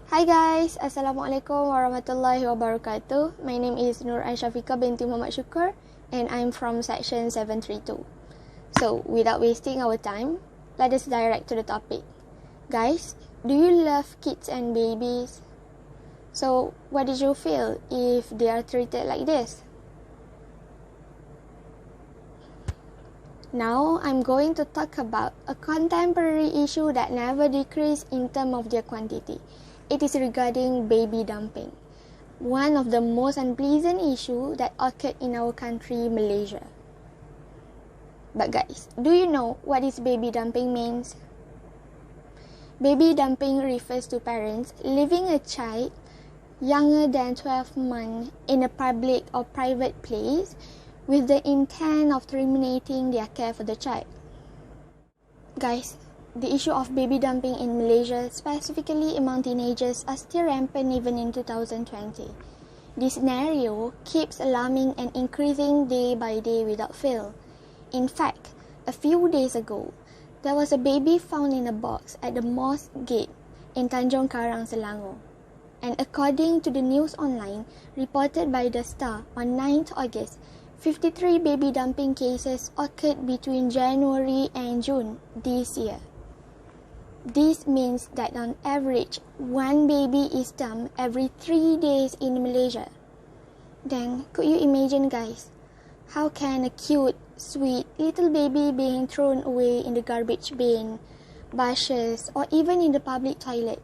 Hi guys, Assalamualaikum warahmatullahi wabarakatuh. My name is Shafiqah binti Mohd Sukor and I'm from section 732. So, without wasting our time, let us direct to the topic. Guys, do you love kids and babies? So, what did you feel if they are treated like this? Now, I'm going to talk about a contemporary issue that never decreased in terms of their quantity. It is regarding baby dumping, one of the most unpleasant issues that occurred in our country, Malaysia. But guys, do you know what is baby dumping means? Baby dumping refers to parents leaving a child younger than 12 months in a public or private place with the intent of terminating their care for the child. Guys, the issue of baby dumping in Malaysia, specifically among teenagers, are still rampant even in 2020. This scenario keeps alarming and increasing day by day without fail. In fact, a few days ago, there was a baby found in a box at the mosque gate in Tanjung Karang, Selangor. And according to the news online reported by The Star on 9th August, 53 baby dumping cases occurred between January and June this year. This means that on average, one baby is dumped every 3 days in Malaysia. Then, could you imagine guys, how can a cute, sweet little baby being thrown away in the garbage bin, bushes, or even in the public toilet,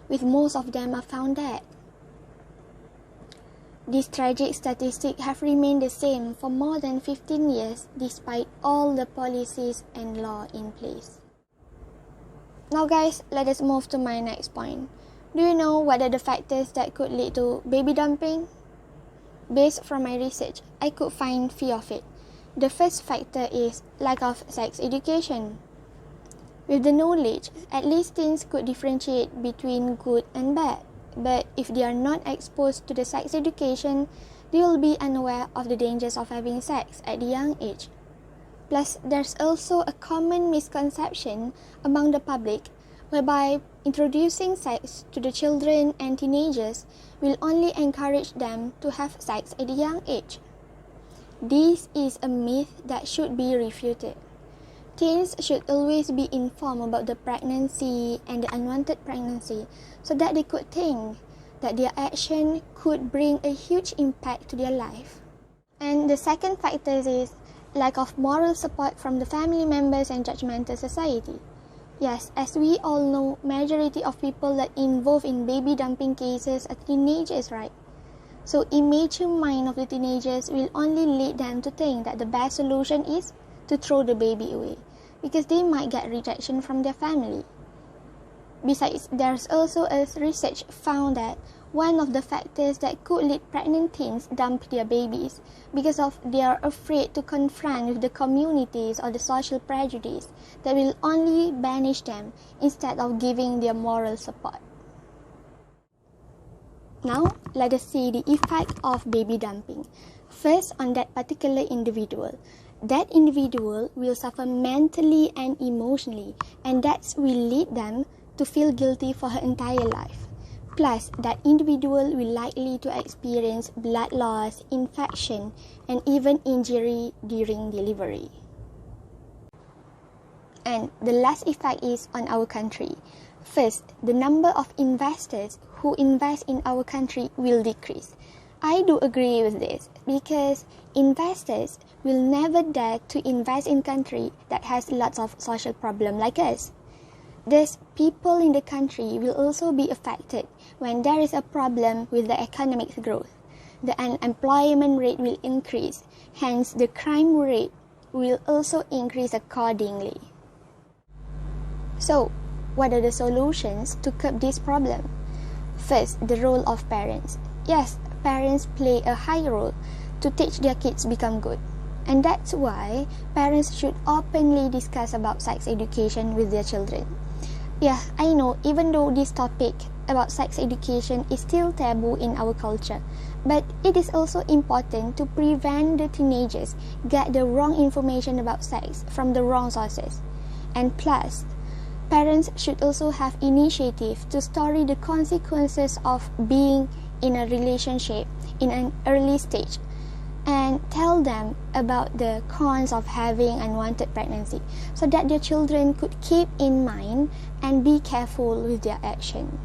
with most of them are found dead? These tragic statistics have remained the same for more than 15 years despite all the policies and law in place. Now guys, let us move to my next point. Do you know what are the factors that could lead to baby dumping? Based from my research, I could find few of it. The first factor is lack of sex education. With the knowledge, at least teens could differentiate between good and bad. But if they are not exposed to the sex education, they will be unaware of the dangers of having sex at a young age. Plus, there's also a common misconception among the public whereby introducing sex to the children and teenagers will only encourage them to have sex at a young age. This is a myth that should be refuted. Teens should always be informed about the pregnancy and the unwanted pregnancy so that they could think that their action could bring a huge impact to their life. And the second factor is lack of moral support from the family members and judgmental society. Yes, as we all know, majority of people that involved in baby dumping cases are teenagers, right? So immature mind of the teenagers will only lead them to think that the best solution is to throw the baby away, because they might get rejection from their family. Besides, there's also a research found that one of the factors that could lead pregnant teens dump their babies because of they are afraid to confront with the communities or the social prejudice that will only banish them instead of giving their moral support. Now, let us see the effect of baby dumping. First, on that particular individual. That individual will suffer mentally and emotionally, and that will lead them to feel guilty for her entire life. Plus, that individual will likely to experience blood loss, infection, and even injury during delivery. And the last effect is on our country. First, the number of investors who invest in our country will decrease. I do agree with this because investors will never dare to invest in country that has lots of social problem like us. Thus, people in the country will also be affected when there is a problem with the economic growth. The unemployment rate will increase, hence the crime rate will also increase accordingly. So, what are the solutions to curb this problem? First, the role of parents. Yes, parents play a high role to teach their kids become good. And that's why parents should openly discuss about sex education with their children. Yeah, I know, even though this topic about sex education is still taboo in our culture, but it is also important to prevent the teenagers get the wrong information about sex from the wrong sources. And plus, Parents should also have initiative to study the consequences of being in a relationship in an early stage and tell them about the cons of having unwanted pregnancy so that their children could keep in mind and be careful with their action.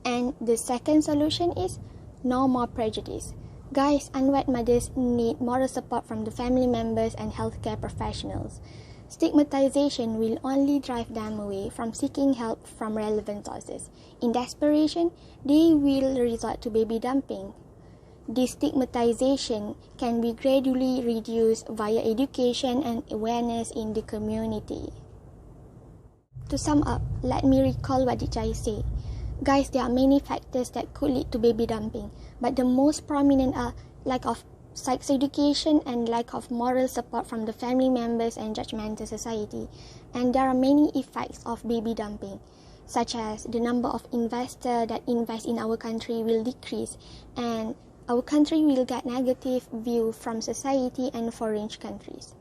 And the second solution is no more prejudice. Guys, unwed mothers need moral support from the family members and healthcare professionals. Stigmatization will only drive them away from seeking help from relevant sources. In desperation, they will resort to baby dumping. This stigmatization can be gradually reduced via education and awareness in the community. To sum up, let me recall what did I say. Guys, there are many factors that could lead to baby dumping, but the most prominent are lack of sex education and lack of moral support from the family members and judgmental society. And there are many effects of baby dumping, such as the number of investors that invest in our country will decrease, and our country will get negative view from society and foreign countries.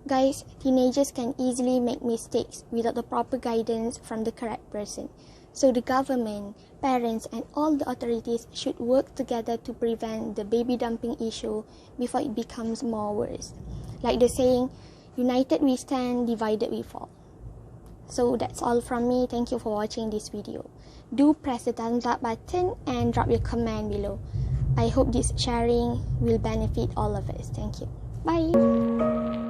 Guys, teenagers can easily make mistakes without the proper guidance from the correct person. So the government, parents, and all the authorities should work together to prevent the baby dumping issue before it becomes more worse. Like the saying, united we stand, divided we fall. So that's all from me. Thank you for watching this video. Do press the thumbs up button and drop your comment below. I hope this sharing will benefit all of us. Thank you. Bye.